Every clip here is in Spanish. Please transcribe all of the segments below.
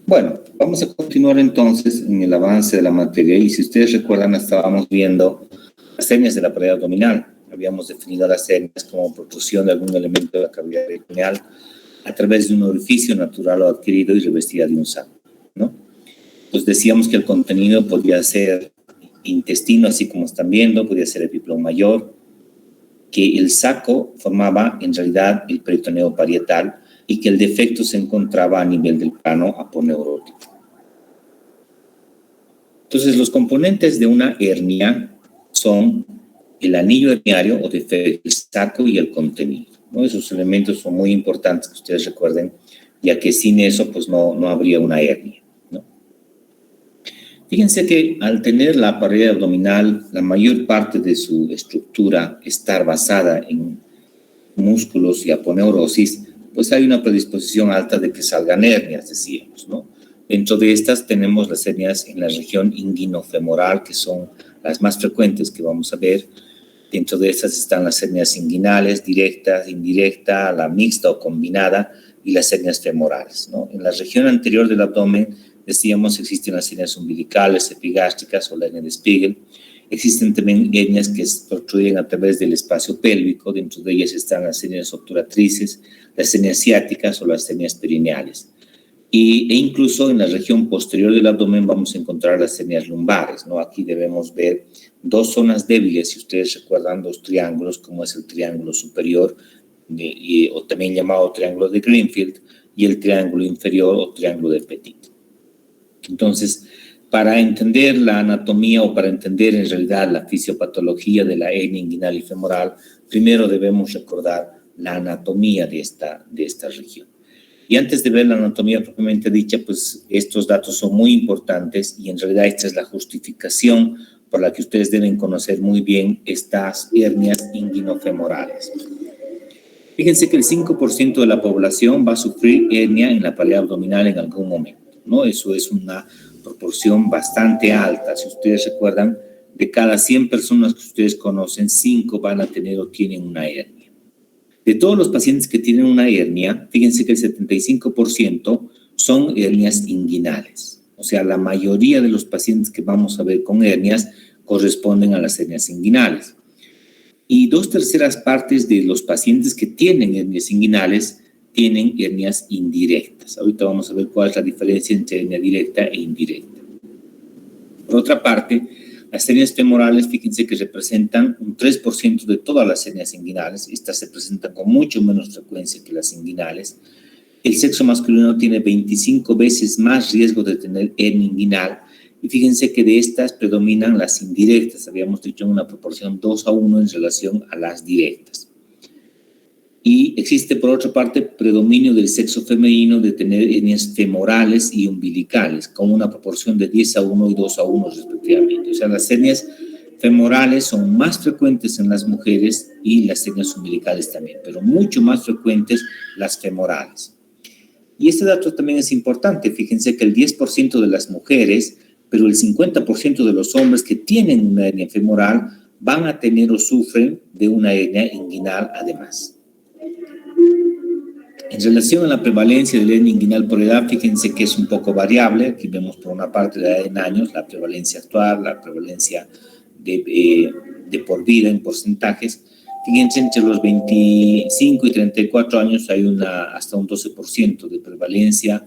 Bueno, vamos a continuar entonces en el avance de la materia y si ustedes recuerdan estábamos viendo las hernias de la pared abdominal. Habíamos definido las hernias como protrusión de algún elemento de la cavidad peritoneal a través de un orificio natural o adquirido y revestida de un saco, ¿no? Pues decíamos que el contenido podía ser intestino, así como están viendo, podía ser epíplon mayor, que el saco formaba en realidad el peritoneo parietal y que el defecto se encontraba a nivel del plano aponeurótico. Entonces, los componentes de una hernia son el anillo herniario o defecto, el saco y el contenido, ¿no? Esos elementos son muy importantes que ustedes recuerden, ya que sin eso pues no habría una hernia, ¿no? Fíjense que al tener la pared abdominal, la mayor parte de su estructura estar basada en músculos y aponeurosis, pues hay una predisposición alta de que salgan hernias, decíamos, ¿no? Dentro de estas tenemos las hernias en la región inguinofemoral, que son las más frecuentes que vamos a ver. Dentro de estas están las hernias inguinales, directas, indirecta, la mixta o combinada, y las hernias femorales, ¿no? En la región anterior del abdomen, decíamos, existen las hernias umbilicales, epigástricas o la hernia de Spiegel. Existen también hernias que se protruyen a través del espacio pélvico. Dentro de ellas están las hernias obturatrices, las hernias ciáticas o las hernias perineales. E incluso en la región posterior del abdomen vamos a encontrar las hernias lumbares, ¿no? Aquí debemos ver dos zonas débiles, si ustedes recuerdan, dos triángulos, como es el triángulo superior, o también llamado triángulo de Greenfield, y el triángulo inferior o triángulo de Petit. Entonces, para entender la anatomía o para entender en realidad la fisiopatología de la hernia inguinal y femoral, primero debemos recordar la anatomía de esta región. Y antes de ver la anatomía propiamente dicha, pues estos datos son muy importantes y en realidad esta es la justificación por la que ustedes deben conocer muy bien estas hernias inguinofemorales. Fíjense que el 5% de la población va a sufrir hernia en la pared abdominal en algún momento, ¿no? Eso es una proporción bastante alta. Si ustedes recuerdan, de cada 100 personas que ustedes conocen, 5 van a tener o tienen una hernia. De todos los pacientes que tienen una hernia, fíjense que el 75% son hernias inguinales. O sea, la mayoría de los pacientes que vamos a ver con hernias corresponden a las hernias inguinales. Y 2/3 partes de los pacientes que tienen hernias inguinales tienen hernias indirectas. Ahorita vamos a ver cuál es la diferencia entre hernia directa e indirecta. Por otra parte, las hernias femorales, fíjense que representan un 3% de todas las hernias inguinales. Estas se presentan con mucho menos frecuencia que las inguinales. El sexo masculino tiene 25 veces más riesgo de tener hernia inguinal. Y fíjense que de estas predominan las indirectas. Habíamos dicho en una proporción 2:1 en relación a las directas. Y existe, por otra parte, predominio del sexo femenino de tener hernias femorales y umbilicales, con una proporción de 10:1 y 2:1 respectivamente. O sea, las hernias femorales son más frecuentes en las mujeres y las hernias umbilicales también, pero mucho más frecuentes las femorales. Y este dato también es importante. Fíjense que el 10% de las mujeres, pero el 50% de los hombres que tienen una hernia femoral van a tener o sufren de una hernia inguinal además. En relación a la prevalencia de la hernia inguinal por edad, fíjense que es un poco variable. Aquí vemos por una parte la edad en años, la prevalencia actual, la prevalencia de por vida en porcentajes. Fíjense, entre los 25 y 34 años hay hasta un 12% de prevalencia,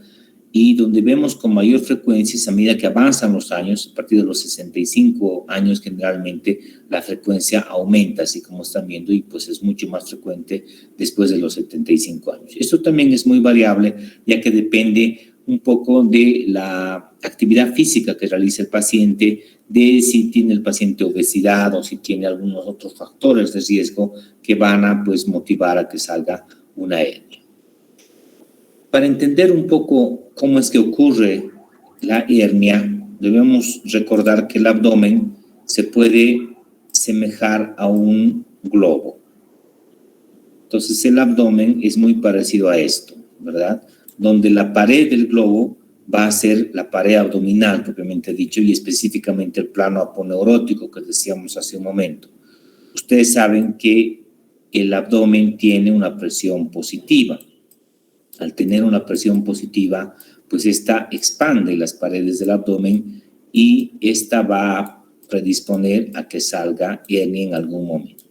y donde vemos con mayor frecuencia es a medida que avanzan los años. A partir de los 65 años generalmente la frecuencia aumenta, así como están viendo, y pues es mucho más frecuente después de los 75 años. Esto también es muy variable, ya que depende un poco de la actividad física que realiza el paciente, de si tiene el paciente obesidad o si tiene algunos otros factores de riesgo que van a pues motivar a que salga una hernia. Para entender un poco cómo es que ocurre la hernia, debemos recordar que el abdomen se puede semejar a un globo. Entonces, el abdomen es muy parecido a esto, ¿verdad? Donde la pared del globo va a ser la pared abdominal, propiamente dicho, y específicamente el plano aponeurótico que decíamos hace un momento. Ustedes saben que el abdomen tiene una presión positiva. al tener una presión positiva, pues esta expande las paredes del abdomen y esta va a predisponer a que salga hernia en algún momento.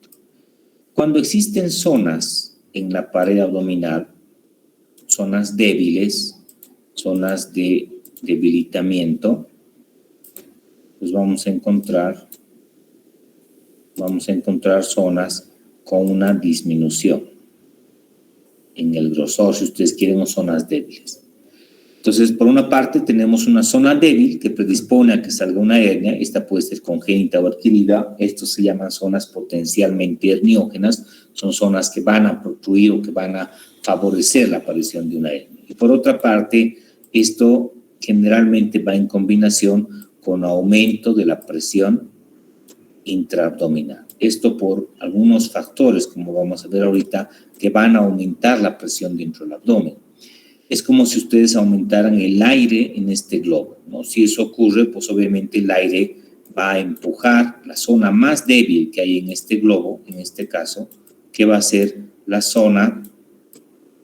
Cuando existen zonas en la pared abdominal, zonas débiles, zonas de debilitamiento, pues vamos a encontrar zonas con una disminución en el grosor, si ustedes quieren, o zonas débiles. Entonces, por una parte, tenemos una zona débil que predispone a que salga una hernia. Esta puede ser congénita o adquirida. Estos se llaman zonas potencialmente herniógenas. Son zonas que van a protruir o que van a favorecer la aparición de una hernia. Y por otra parte, esto generalmente va en combinación con aumento de la presión intraabdominal. Esto por algunos factores, como vamos a ver ahorita, que van a aumentar la presión dentro del abdomen. Es como si ustedes aumentaran el aire en este globo, ¿no? Si eso ocurre, pues obviamente el aire va a empujar la zona más débil que hay en este globo, en este caso, que va a ser la zona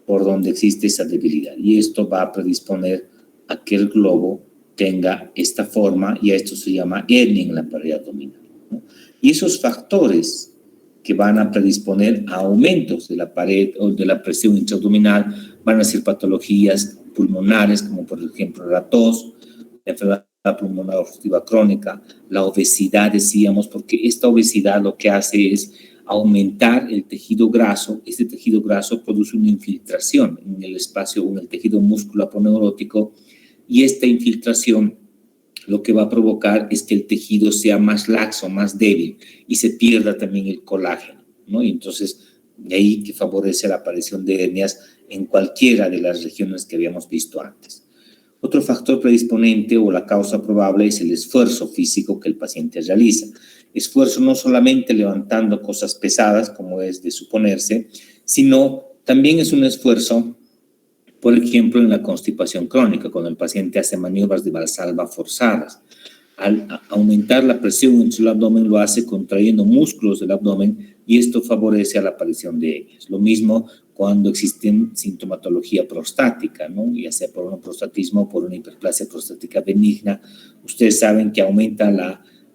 por donde existe esa debilidad. Y esto va a predisponer a que el globo tenga esta forma, y a esto se llama hernia en la pared abdominal, ¿no? Y esos factores que van a predisponer a aumentos de la pared o de la presión intraabdominal van a ser patologías pulmonares, como por ejemplo la tos, la enfermedad pulmonar obstructiva crónica, la obesidad, decíamos, porque esta obesidad lo que hace es aumentar el tejido graso. Este tejido graso produce una infiltración en el espacio, en el tejido musculoaponeurótico, y esta infiltración lo que va a provocar es que el tejido sea más laxo, más débil, y se pierda también el colágeno, ¿no? Y entonces, de ahí que favorece la aparición de hernias en cualquiera de las regiones que habíamos visto antes. Otro factor predisponente o la causa probable es el esfuerzo físico que el paciente realiza. Esfuerzo no solamente levantando cosas pesadas, como es de suponerse, sino también es un esfuerzo, por ejemplo, en la constipación crónica, cuando el paciente hace maniobras de valsalva forzadas. Al aumentar la presión en el abdomen, lo hace contrayendo músculos del abdomen, y esto favorece a la aparición de hernias. Lo mismo cuando existe sintomatología prostática, ¿no? Ya sea por un prostatismo o por una hiperplasia prostática benigna. Ustedes saben que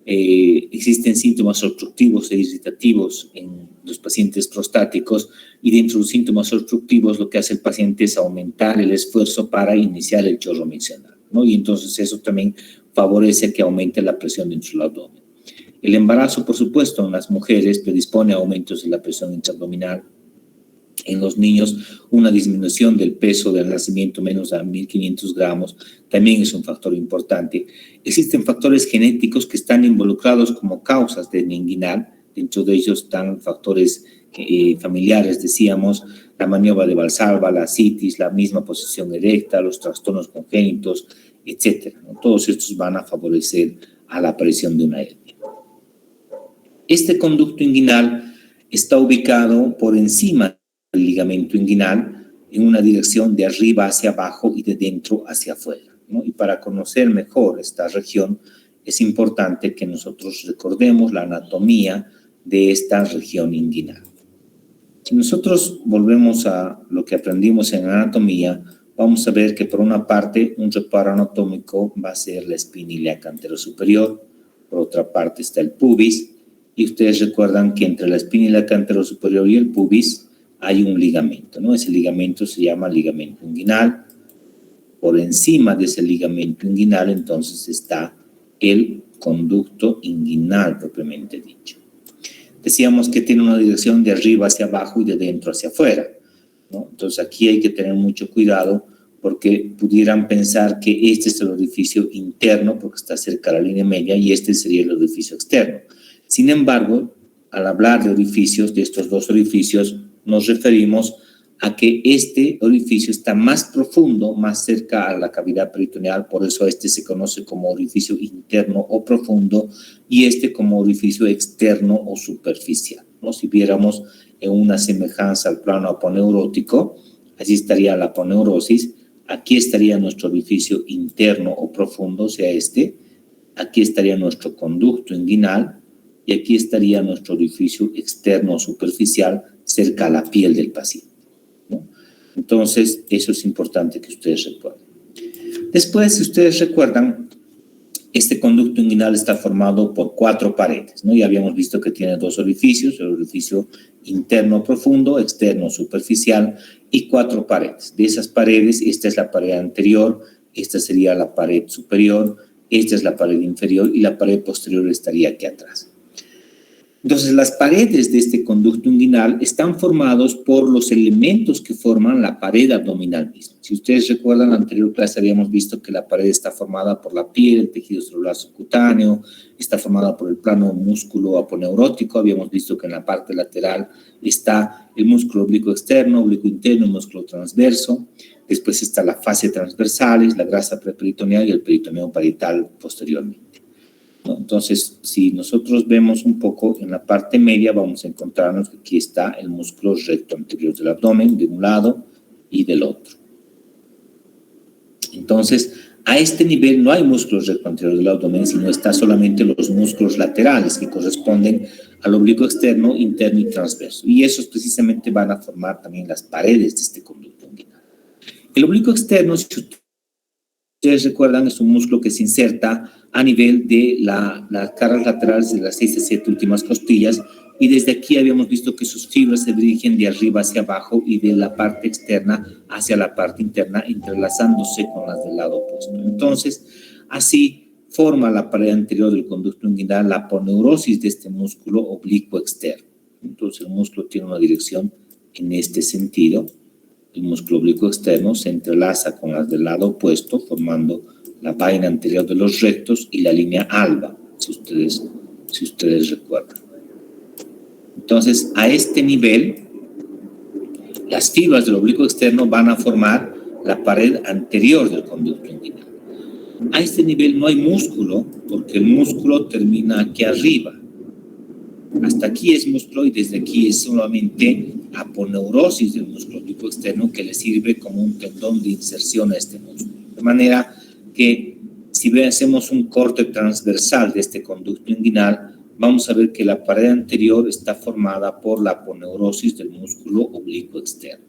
existen síntomas obstructivos e irritativos en los pacientes prostáticos, y dentro de los síntomas obstructivos lo que hace el paciente es aumentar el esfuerzo para iniciar el chorro mencionado, ¿no? Y entonces eso también favorece que aumente la presión dentro del abdomen. El embarazo, por supuesto, en las mujeres predispone a aumentos de la presión intraabdominal. En los niños, una disminución del peso del nacimiento menos a 1.500 gramos también es un factor importante. Existen factores genéticos que están involucrados como causas de hernia inguinal. Dentro de ellos están factores familiares, decíamos, la maniobra de Valsalva, la citis, la misma posición erecta, los trastornos congénitos, etcétera, ¿no? Todos estos van a favorecer a la aparición de una hernia. Este conducto inguinal está ubicado por encima del ligamento inguinal en una dirección de arriba hacia abajo y de dentro hacia afuera, ¿no? Y para conocer mejor esta región es importante que nosotros recordemos la anatomía de esta región inguinal. Si nosotros volvemos a lo que aprendimos en anatomía, vamos a ver que por una parte un reparo anatómico va a ser la espina ilíaca anterosuperior, por otra parte está el pubis, y ustedes recuerdan que entre la espina ilíaca anterosuperior y el pubis hay un ligamento, ¿no? Ese ligamento se llama ligamento inguinal. Por encima de ese ligamento inguinal, entonces, está el conducto inguinal propiamente dicho. Decíamos que tiene una dirección de arriba hacia abajo y de dentro hacia afuera, ¿no? Entonces, aquí hay que tener mucho cuidado, porque pudieran pensar que este es el orificio interno porque está cerca de la línea media, y este sería el orificio externo. Sin embargo, al hablar de orificios, de estos dos orificios, nos referimos a que este orificio está más profundo, más cerca a la cavidad peritoneal, por eso este se conoce como orificio interno o profundo, y este como orificio externo o superficial, ¿no? Si viéramos en una semejanza al plano aponeurótico, así estaría la aponeurosis, aquí estaría nuestro orificio interno o profundo, o sea, aquí estaría nuestro conducto inguinal, y aquí estaría nuestro orificio externo o superficial cerca a la piel del paciente, ¿no? Entonces, eso es importante que ustedes recuerden. Después, si ustedes recuerdan, este conducto inguinal está formado por 4 paredes, ¿no? Ya habíamos visto que tiene 2 orificios, el orificio interno profundo, externo superficial y 4 paredes. De esas paredes, esta es la pared anterior, esta sería la pared superior, esta es la pared inferior y la pared posterior estaría aquí atrás. Entonces, las paredes de este conducto inguinal están formados por los elementos que forman la pared abdominal misma. Si ustedes recuerdan, en la anterior clase habíamos visto que la pared está formada por la piel, el tejido celular subcutáneo, está formada por el plano músculo aponeurótico. Habíamos visto que en la parte lateral está el músculo oblicuo externo, oblicuo interno, el músculo transverso. Después está la fascia transversales, la grasa preperitoneal y el peritoneo parietal posteriormente. Entonces, si nosotros vemos un poco en la parte media, vamos a encontrarnos que aquí está el músculo recto anterior del abdomen, de un lado y del otro. Entonces, a este nivel no hay músculo recto anterior del abdomen, sino está solamente los músculos laterales que corresponden al oblicuo externo, interno y transverso. Y esos precisamente van a formar también las paredes de este conducto inguinal. El oblicuo externo, si ustedes recuerdan, es un músculo que se inserta a nivel de las caras laterales de las 6 a 7 últimas costillas, y desde aquí habíamos visto que sus fibras se dirigen de arriba hacia abajo y de la parte externa hacia la parte interna, entrelazándose con las del lado opuesto. Entonces, así forma la pared anterior del conducto inguinal la aponeurosis de este músculo oblicuo externo. Entonces, el músculo tiene una dirección en este sentido. El músculo oblicuo externo se entrelaza con las del lado opuesto, formando la vaina anterior de los rectos y la línea alba, si ustedes recuerdan. Entonces, a este nivel, las fibras del oblicuo externo van a formar la pared anterior del conducto inguinal. A este nivel no hay músculo, porque el músculo termina aquí arriba. Hasta aquí es músculo y desde aquí es solamente aponeurosis del músculo oblicuo externo que le sirve como un tendón de inserción a este músculo. De manera que si hacemos un corte transversal de este conducto inguinal, vamos a ver que la pared anterior está formada por la aponeurosis del músculo oblicuo externo.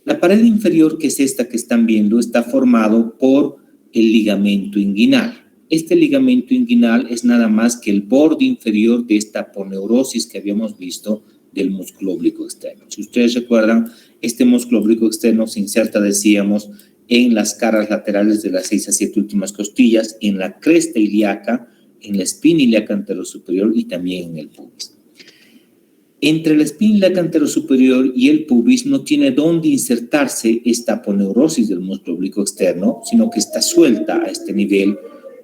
La pared inferior, que es esta que están viendo, está formado por el ligamento inguinal. Este ligamento inguinal es nada más que el borde inferior de esta aponeurosis que habíamos visto del músculo oblicuo externo. Si ustedes recuerdan, este músculo oblicuo externo se inserta, decíamos, en las caras laterales de las 6 a 7 últimas costillas, en la cresta ilíaca, en la espina ilíaca anterosuperior y también en el pubis. Entre la espina ilíaca anterosuperior y el pubis no tiene dónde insertarse esta aponeurosis del músculo oblicuo externo, sino que está suelta a este nivel,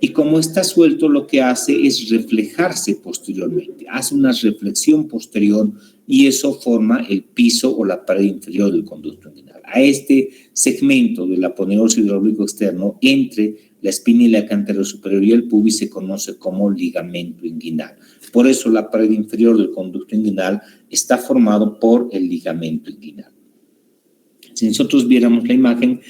y como está suelto, lo que hace es reflejarse posteriormente, hace una reflexión posterior y eso forma el piso o la pared inferior del conducto inguinal. A este segmento de la aponeurosis del oblicuo externo entre la espina ilíaca anterosuperior y el pubis se conoce como ligamento inguinal. Por eso la pared inferior del conducto inguinal está formado por el ligamento inguinal. Si nosotros viéramos la imagen,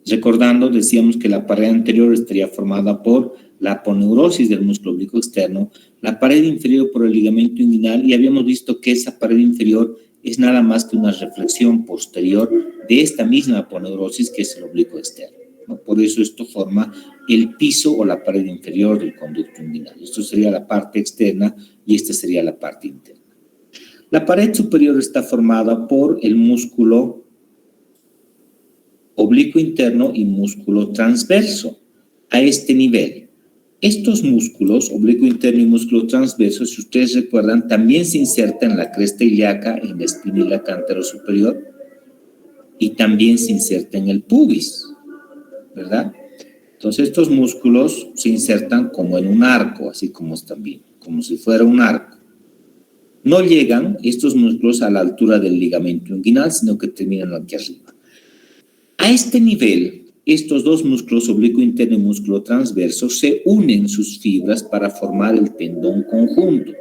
recordando, decíamos que la pared anterior estaría formada por la aponeurosis del músculo oblicuo externo, la pared inferior por el ligamento inguinal, y habíamos visto que esa pared inferior es nada más que una reflexión posterior de esta misma aponeurosis que es el oblicuo externo, ¿no? Por eso esto forma el piso o la pared inferior del conducto inguinal. Esto sería la parte externa y esta sería la parte interna. La pared superior está formada por el músculo oblicuo interno y músculo transverso. A este nivel, estos músculos, oblicuo interno y músculo transverso, si ustedes recuerdan, también se insertan en la cresta ilíaca, en la espina ilíaca anterosuperior y también se inserta en el pubis, ¿verdad? Entonces estos músculos se insertan como en un arco, así como están viendo, como si fuera un arco. No llegan estos músculos a la altura del ligamento inguinal, sino que terminan aquí arriba. A este nivel, estos dos músculos, oblicuo interno y músculo transverso, se unen sus fibras para formar el tendón conjunto,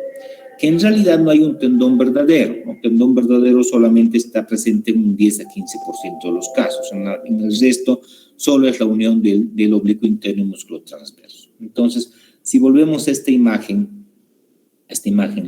que en realidad no hay un tendón verdadero. Un tendón verdadero solamente está presente en un 10 a 15% de los casos. En el resto, solo es la unión del oblicuo interno y músculo transverso. Entonces, si volvemos a esta imagen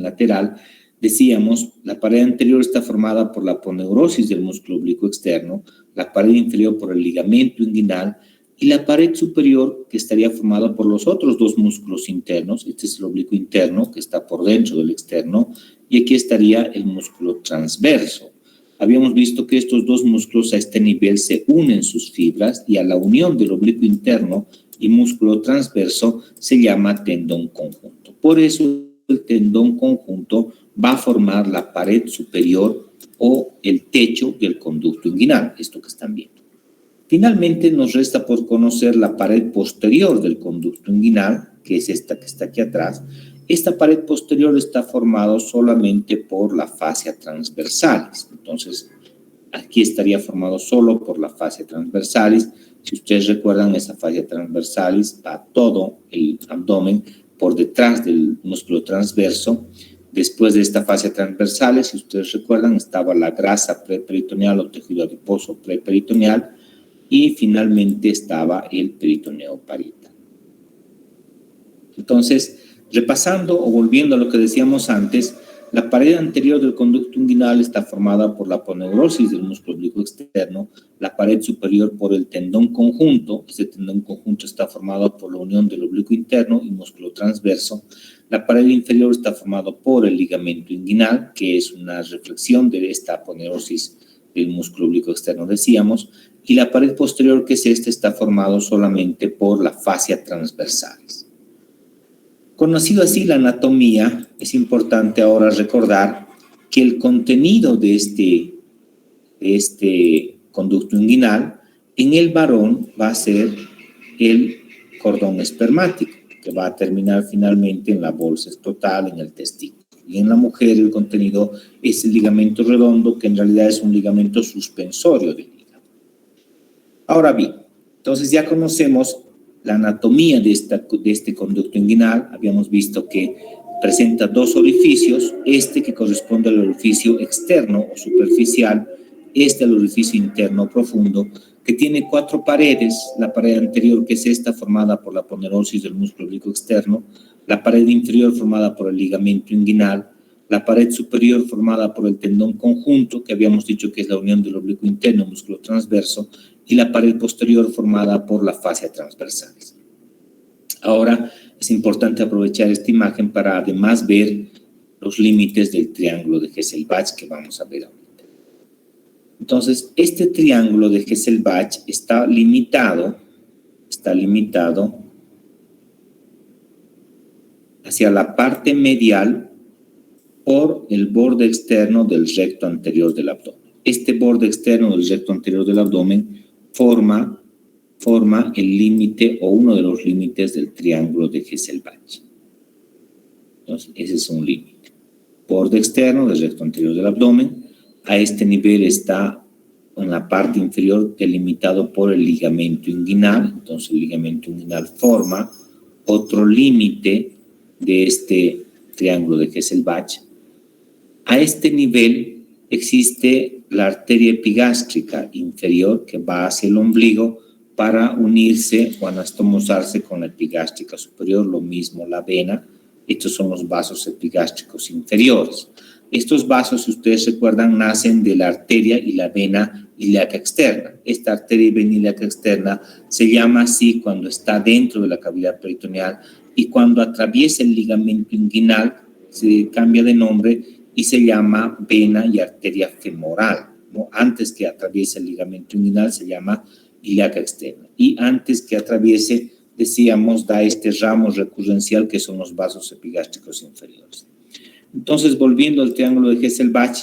lateral, decíamos, la pared anterior está formada por la aponeurosis del músculo oblicuo externo, la pared inferior por el ligamento inguinal y la pared superior que estaría formada por los otros dos músculos internos. Este es el oblicuo interno que está por dentro del externo y aquí estaría el músculo transverso. Habíamos visto que estos dos músculos a este nivel se unen sus fibras y a la unión del oblicuo interno y músculo transverso se llama tendón conjunto. Por eso el tendón conjunto va a formar la pared superior o el techo del conducto inguinal, esto que están viendo. Finalmente nos resta por conocer la pared posterior del conducto inguinal, que es esta que está aquí atrás. Esta pared posterior está formada solamente por la fascia transversalis. Entonces, aquí estaría formado solo por la fascia transversalis. Si ustedes recuerdan, esa fascia transversalis va todo el abdomen por detrás del músculo transverso. Después de esta fascia transversalis, si ustedes recuerdan, estaba la grasa preperitoneal o tejido adiposo preperitoneal y finalmente estaba el peritoneo parietal. Entonces, repasando o volviendo a lo que decíamos antes, la pared anterior del conducto inguinal está formada por la aponeurosis del músculo oblicuo externo, la pared superior por el tendón conjunto. Este tendón conjunto está formado por la unión del oblicuo interno y músculo transverso. La pared inferior está formada por el ligamento inguinal, que es una reflexión de esta aponeurosis del músculo oblicuo externo, decíamos, y la pared posterior, que es esta, está formado solamente por la fascia transversalis. Conocido así la anatomía, es importante ahora recordar que el contenido de este conducto inguinal en el varón va a ser el cordón espermático, que va a terminar finalmente en la bolsa escrotal, en el testículo. Y en la mujer el contenido es el ligamento redondo, que en realidad es un ligamento suspensorio del hígado. Ahora bien, entonces ya conocemos la anatomía de este conducto inguinal. Habíamos visto que presenta dos orificios, este que corresponde al orificio externo o superficial, este al orificio interno profundo, que tiene 4 paredes: la pared anterior, que es esta, formada por la aponeurosis del músculo oblicuo externo, la pared inferior formada por el ligamento inguinal, la pared superior formada por el tendón conjunto, que habíamos dicho que es la unión del oblicuo interno y músculo transverso, y la pared posterior formada por la fascia transversalis. Ahora es importante aprovechar esta imagen para además ver los límites del triángulo de Hesselbach que vamos a ver ahorita. Entonces, este triángulo de Hesselbach está limitado hacia la parte medial por el borde externo del recto anterior del abdomen. Este borde externo del recto anterior del abdomen forma el límite o uno de los límites del triángulo de Hesselbach. Entonces, ese es un límite. Borde externo del recto anterior del abdomen. A este nivel está en la parte inferior delimitado por el ligamento inguinal. Entonces, el ligamento inguinal forma otro límite de este triángulo de Hesselbach. A este nivel existe la arteria epigástrica inferior que va hacia el ombligo para unirse o anastomosarse con la epigástrica superior, lo mismo la vena. Estos son los vasos epigástricos inferiores. Estos vasos, si ustedes recuerdan, nacen de la arteria y la vena ilíaca externa. Esta arteria y vena ilíaca externa se llama así cuando está dentro de la cavidad peritoneal, y cuando atraviesa el ligamento inguinal se cambia de nombre y se llama vena y arteria femoral, ¿no? Antes que atraviese el ligamento inguinal se llama ilíaca externa, y antes que atraviese, decíamos, da este ramo recurrencial que son los vasos epigástricos inferiores. Entonces, volviendo al triángulo de Hesselbach,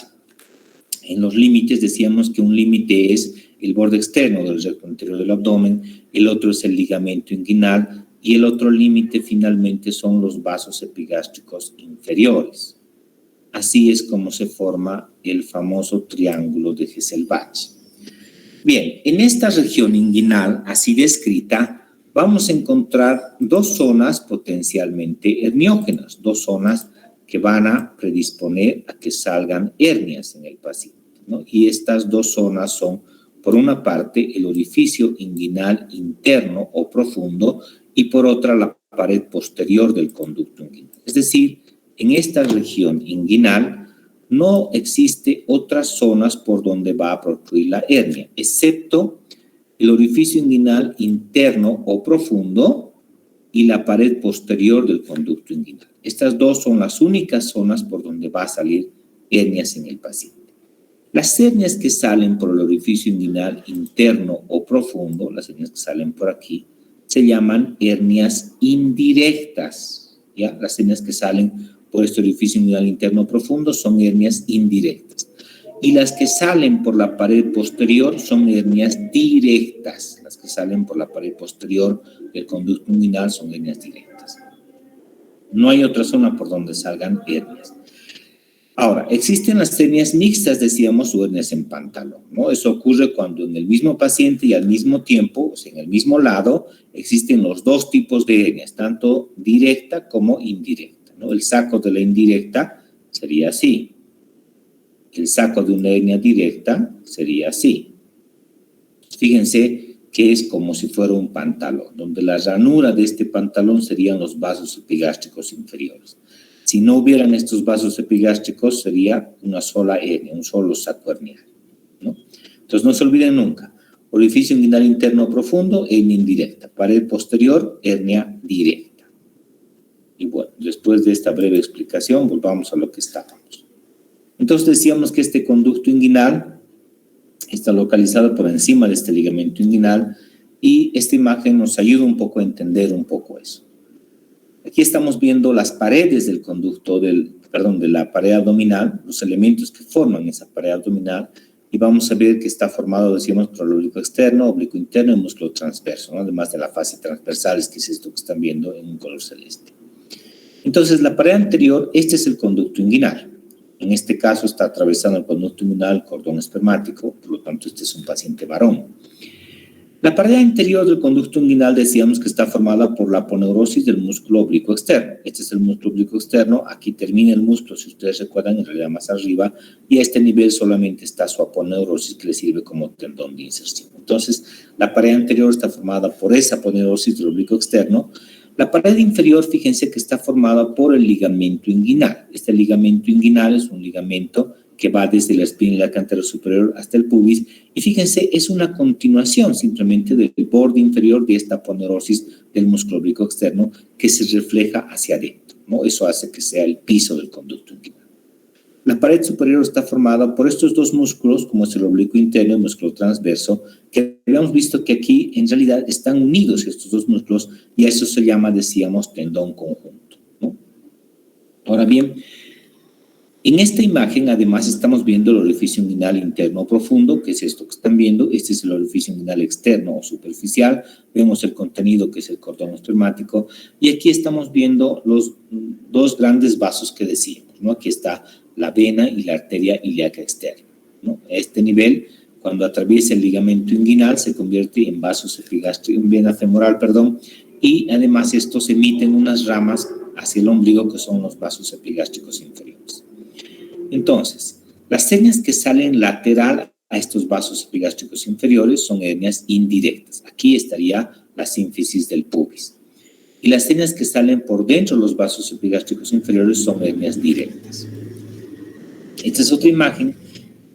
en los límites decíamos que un límite es el borde externo del recto anterior del abdomen, el otro es el ligamento inguinal y el otro límite finalmente son los vasos epigástricos inferiores. Así es como se forma el famoso triángulo de Hesselbach. Bien, en esta región inguinal, así descrita, vamos a encontrar dos zonas potencialmente herniógenas, dos zonas que van a predisponer a que salgan hernias en el paciente, ¿no? Y estas dos zonas son, por una parte, el orificio inguinal interno o profundo y por otra, la pared posterior del conducto inguinal. Es decir, en esta región inguinal no existe otras zonas por donde va a protruir la hernia, excepto el orificio inguinal interno o profundo y la pared posterior del conducto inguinal. Estas dos son las únicas zonas por donde va a salir hernias en el paciente. Las hernias que salen por el orificio inguinal interno o profundo, las hernias que salen por aquí, se llaman hernias indirectas, ¿ya? Las hernias que salen por este orificio inguinal interno o profundo son hernias indirectas. Y las que salen por la pared posterior son hernias directas. Las que salen por la pared posterior del conducto inguinal son hernias directas. No hay otra zona por donde salgan hernias. Ahora, existen las hernias mixtas, decíamos, o hernias en pantalón, ¿no? Eso ocurre cuando en el mismo paciente y al mismo tiempo, o sea, en el mismo lado, existen los dos tipos de hernias, tanto directa como indirecta, ¿no? El saco de la indirecta sería así. El saco de una hernia directa sería así. Fíjense que es como si fuera un pantalón, donde la ranura de este pantalón serían los vasos epigástricos inferiores. Si no hubieran estos vasos epigástricos, sería una sola hernia, un solo saco hernial, ¿no? Entonces, no se olviden nunca. Orificio inguinal interno profundo, hernia indirecta. Pared posterior, hernia directa. Y bueno, después de esta breve explicación, volvamos a lo que estábamos. Entonces, decíamos que este conducto inguinal está localizado por encima de este ligamento inguinal y esta imagen nos ayuda un poco a entender un poco eso. Aquí estamos viendo las paredes del conducto, de la pared abdominal, los elementos que forman esa pared abdominal, y vamos a ver que está formado, decíamos, por el oblicuo externo, oblicuo interno y músculo transverso, ¿no? Además de la fascia transversal, que es esto que están viendo en un color celeste. Entonces, la pared anterior, este es el conducto inguinal. En este caso está atravesando el conducto inguinal, el cordón espermático, por lo tanto, este es un paciente varón. La pared anterior del conducto inguinal decíamos que está formada por la aponeurosis del músculo oblicuo externo. Este es el músculo oblicuo externo, aquí termina el músculo, si ustedes recuerdan, en realidad más arriba, y a este nivel solamente está su aponeurosis que le sirve como tendón de inserción. Entonces, la pared anterior está formada por esa aponeurosis del oblicuo externo. La pared inferior, fíjense que está formada por el ligamento inguinal. Este ligamento inguinal es un ligamento que va desde la espina y la cantera superior hasta el pubis, y fíjense, es una continuación simplemente del borde inferior de esta aponeurosis del músculo oblicuo externo que se refleja hacia adentro, ¿no? Eso hace que sea el piso del conducto inguinal. La pared superior está formada por estos dos músculos, como es el oblicuo interno y el músculo transverso, que habíamos visto que aquí en realidad están unidos estos dos músculos, y a eso se llama, decíamos, tendón conjunto, ¿no? Ahora bien, en esta imagen, además, estamos viendo el orificio inguinal interno profundo, que es esto que están viendo. Este es el orificio inguinal externo o superficial. Vemos el contenido, que es el cordón espermático. Y aquí estamos viendo los dos grandes vasos que decíamos, ¿no? Aquí está la vena y la arteria ilíaca externa, ¿no? A este nivel, cuando atraviesa el ligamento inguinal, se convierte en vasos epigástricos, en vena femoral, y además estos emiten unas ramas hacia el ombligo, que son los vasos epigástricos inferiores. Entonces, las hernias que salen lateral a estos vasos epigástricos inferiores son hernias indirectas. Aquí estaría la sínfisis del pubis. Y las hernias que salen por dentro de los vasos epigástricos inferiores son hernias directas. Esta es otra imagen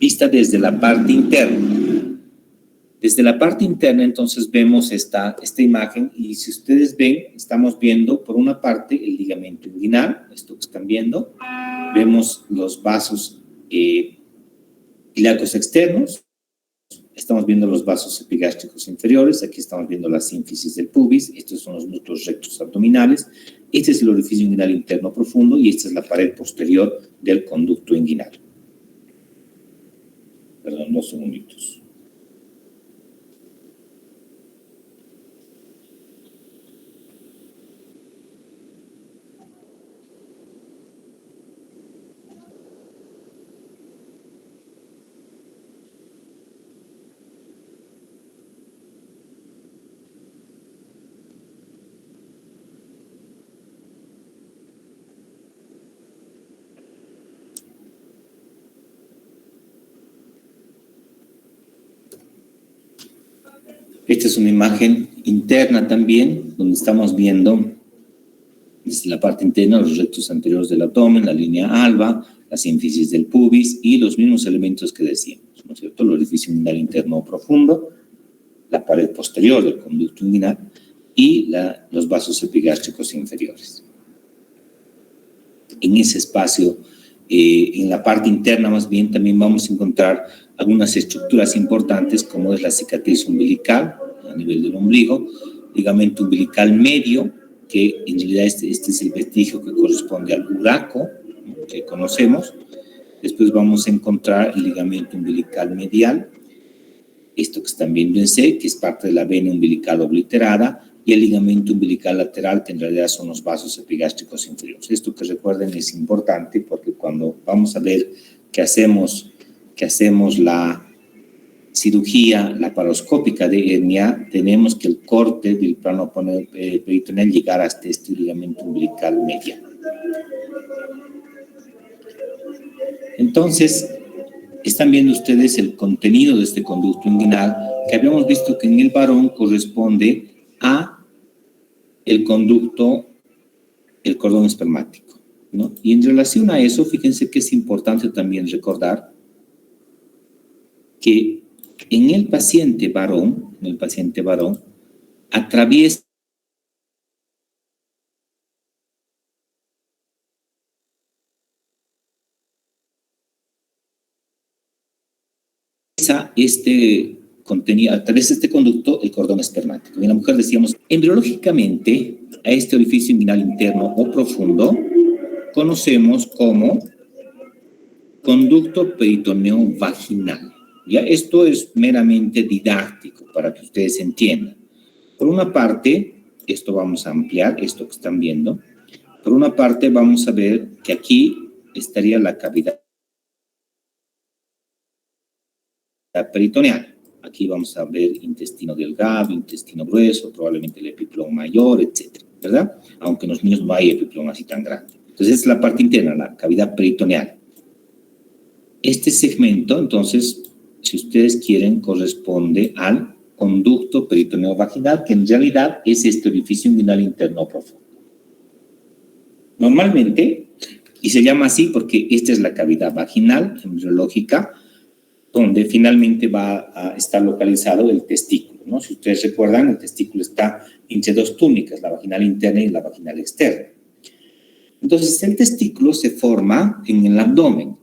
vista desde la parte interna. Desde la parte interna, entonces, vemos esta imagen, y si ustedes ven, estamos viendo por una parte el ligamento inguinal, esto que están viendo. Vemos los vasos ilíacos externos, estamos viendo los vasos epigástricos inferiores, aquí estamos viendo la sínfisis del pubis, estos son los músculos rectos abdominales, este es el orificio inguinal interno profundo y esta es la pared posterior del conducto inguinal. Perdón, 2 segunditos. Esta es una imagen interna también, donde estamos viendo desde la parte interna los rectos anteriores del abdomen, la línea alba, la sínfisis del pubis y los mismos elementos que decíamos, ¿no es cierto? El orificio inguinal interno profundo, la pared posterior del conducto inguinal y los vasos epigástricos inferiores. En ese espacio, en la parte interna más bien, también vamos a encontrar algunas estructuras importantes como es la cicatriz umbilical a nivel del ombligo, ligamento umbilical medio, que en realidad este es el vestigio que corresponde al uraco, ¿no?, que conocemos. Después vamos a encontrar el ligamento umbilical medial, esto que están viendo en C, que es parte de la vena umbilical obliterada, y el ligamento umbilical lateral, que en realidad son los vasos epigástricos inferiores. Esto, que recuerden, es importante porque cuando vamos a ver que hacemos la cirugía laparoscópica de hernia, tenemos que el corte del plano peritoneal llegar hasta este ligamento umbilical medial. Entonces, están viendo ustedes el contenido de este conducto inguinal, que habíamos visto que en el varón corresponde a el conducto, el cordón espermático, ¿no? Y en relación a eso, fíjense que es importante también recordar que en el paciente varón, atraviesa este contenido, a través de este conducto, el cordón espermático. En la mujer decíamos, embriológicamente, a este orificio inguinal interno o profundo, conocemos como conducto peritoneo vaginal. ¿Ya? Esto es meramente didáctico para que ustedes entiendan. Por una parte, esto vamos a ampliar, esto que están viendo. Por una parte, vamos a ver que aquí estaría la cavidad peritoneal. Aquí vamos a ver intestino delgado, intestino grueso, probablemente el epiplón mayor, etcétera, ¿verdad? Aunque en los niños no hay epiplón así tan grande. Entonces, es la parte interna, la cavidad peritoneal. Este segmento, entonces, si ustedes quieren, corresponde al conducto peritoneo vaginal, que en realidad es este orificio inguinal interno profundo. Normalmente, y se llama así porque esta es la cavidad vaginal embriológica, donde finalmente va a estar localizado el testículo, ¿no? Si ustedes recuerdan, el testículo está entre dos túnicas, la vaginal interna y la vaginal externa. Entonces, el testículo se forma en el abdomen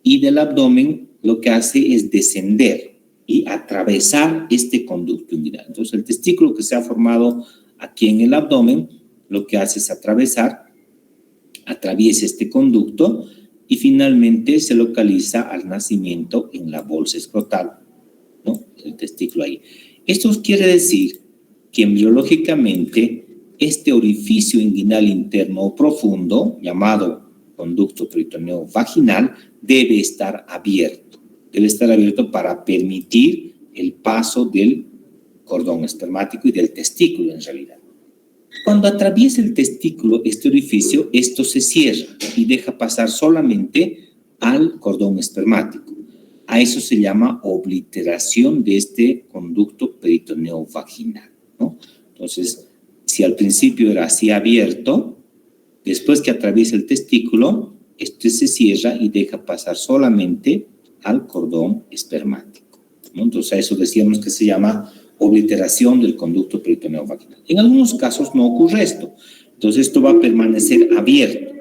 y del abdomen lo que hace es descender y atravesar este conducto inguinal. Entonces, el testículo que se ha formado aquí en el abdomen, lo que hace es atraviesa este conducto y finalmente se localiza al nacimiento en la bolsa escrotal, ¿no? El testículo ahí. Esto quiere decir que embriológicamente este orificio inguinal interno profundo, llamado conducto peritoneo vaginal, debe estar abierto. Debe estar abierto para permitir el paso del cordón espermático y del testículo en realidad. Cuando atraviesa el testículo este orificio, esto se cierra y deja pasar solamente al cordón espermático. A eso se llama obliteración de este conducto peritoneo vaginal, ¿no? Entonces, si al principio era así abierto, después que atraviesa el testículo, este se cierra y deja pasar solamente al cordón espermático, ¿no? Entonces, a eso decíamos que se llama obliteración del conducto peritoneo vaginal. En algunos casos no ocurre esto. Entonces, esto va a permanecer abierto.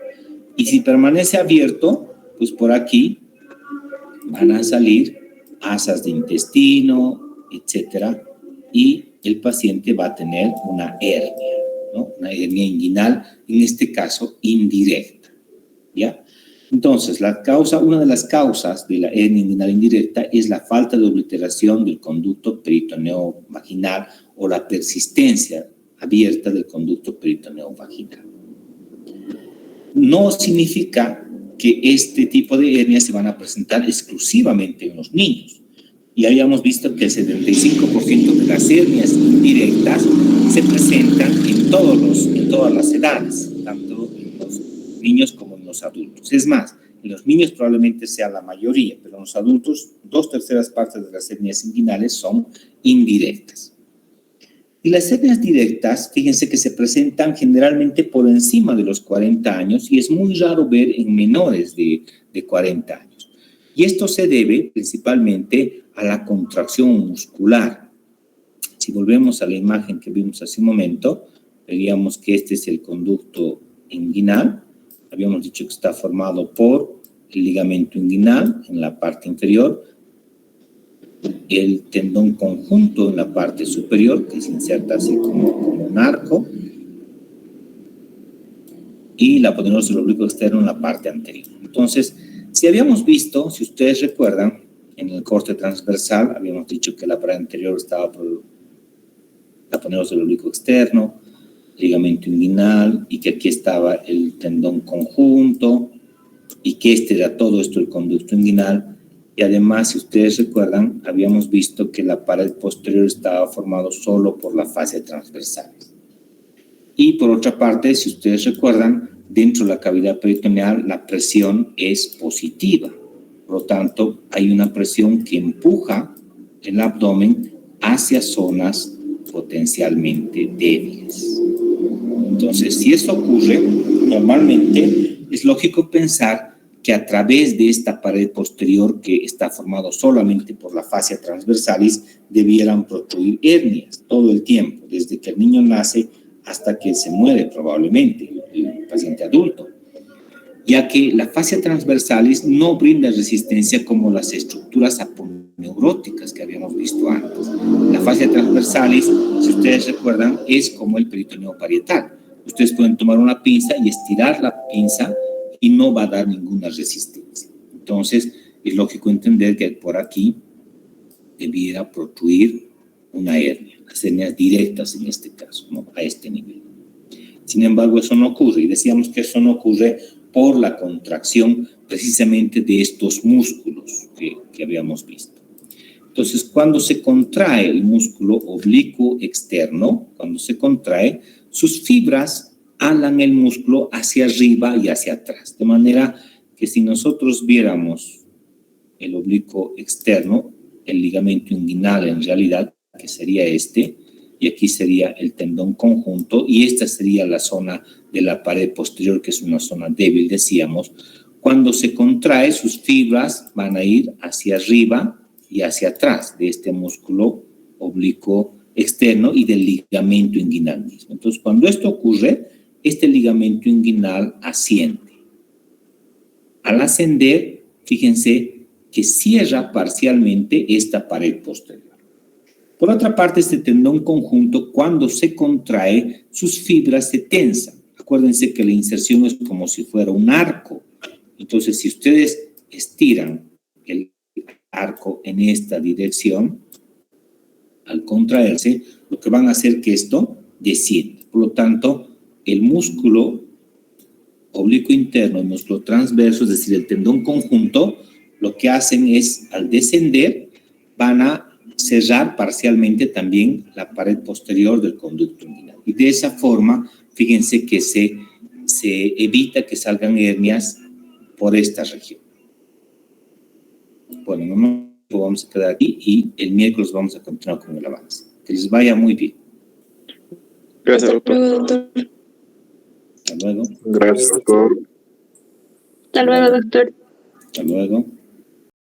Y si permanece abierto, pues por aquí van a salir asas de intestino, etcétera, y el paciente va a tener una hernia, ¿no? Una hernia inguinal, en este caso indirecta, ¿ya? Entonces, una de las causas de la hernia inguinal indirecta es la falta de obliteración del conducto peritoneo vaginal o la persistencia abierta del conducto peritoneo vaginal. No significa que este tipo de hernias se van a presentar exclusivamente en los niños. Y habíamos visto que el 75% de las hernias indirectas se presentan en todas las edades, tanto en los niños como en los adultos. Es más, en los niños probablemente sea la mayoría, pero en los adultos 2/3 partes de las hernias inguinales son indirectas. Y las hernias directas, fíjense que se presentan generalmente por encima de los 40 años y es muy raro ver en menores de 40 años. Y esto se debe principalmente a la contracción muscular. Si volvemos a la imagen que vimos hace un momento, veríamos que este es el conducto inguinal. Habíamos dicho que está formado por el ligamento inguinal en la parte inferior, el tendón conjunto en la parte superior, que se inserta así como un arco, y la aponeurose del oblicuo externo en la parte anterior. Entonces, si habíamos visto, si ustedes recuerdan, en el corte transversal, habíamos dicho que la pared anterior estaba por la aponeurose del oblicuo externo, ligamento inguinal, y que aquí estaba el tendón conjunto, y que este era todo esto el conducto inguinal. Y además, si ustedes recuerdan, habíamos visto que la pared posterior estaba formado solo por la fascia transversal. Y por otra parte, si ustedes recuerdan, dentro de la cavidad peritoneal la presión es positiva. Por lo tanto, hay una presión que empuja el abdomen hacia zonas potencialmente débiles. Entonces, si eso ocurre, normalmente es lógico pensar que a través de esta pared posterior que está formado solamente por la fascia transversalis, debieran protruir hernias todo el tiempo, desde que el niño nace hasta que se muere probablemente, el paciente adulto, ya que la fascia transversalis no brinda resistencia como las estructuras aponeuróticas que habíamos visto antes. La fascia transversalis, si ustedes recuerdan, es como el peritoneo parietal. Ustedes pueden tomar una pinza y estirar la pinza y no va a dar ninguna resistencia. Entonces, es lógico entender que por aquí debiera protruir una hernia, las hernias directas en este caso, ¿no? A este nivel. Sin embargo, eso no ocurre, y decíamos que eso no ocurre por la contracción precisamente de estos músculos que habíamos visto. Entonces, cuando se contrae el músculo oblicuo externo, cuando se contrae, sus fibras alan el músculo hacia arriba y hacia atrás, de manera que si nosotros viéramos el oblicuo externo, el ligamento inguinal en realidad, que sería este, y aquí sería el tendón conjunto, y esta sería la zona de la pared posterior, que es una zona débil, decíamos. Cuando se contrae, sus fibras van a ir hacia arriba y hacia atrás de este músculo oblicuo externo y del ligamento inguinal mismo. Entonces, cuando esto ocurre, este ligamento inguinal asciende. Al ascender, fíjense que cierra parcialmente esta pared posterior. Por otra parte, este tendón conjunto, cuando se contrae, sus fibras se tensan. Acuérdense que la inserción es como si fuera un arco. Entonces, si ustedes estiran el arco en esta dirección, al contraerse, lo que van a hacer es que esto descienda. Por lo tanto, el músculo oblicuo interno, el músculo transverso, es decir, el tendón conjunto, lo que hacen es, al descender, van a cerrar parcialmente también la pared posterior del conducto inguinal. Y de esa forma, fíjense que se evita que salgan hernias por esta región. Bueno, no vamos a quedar aquí y el miércoles vamos a continuar con el avance. Que les vaya muy bien. Gracias, doctor. Hasta luego. Gracias, doctor. Hasta luego, doctor. Hasta luego.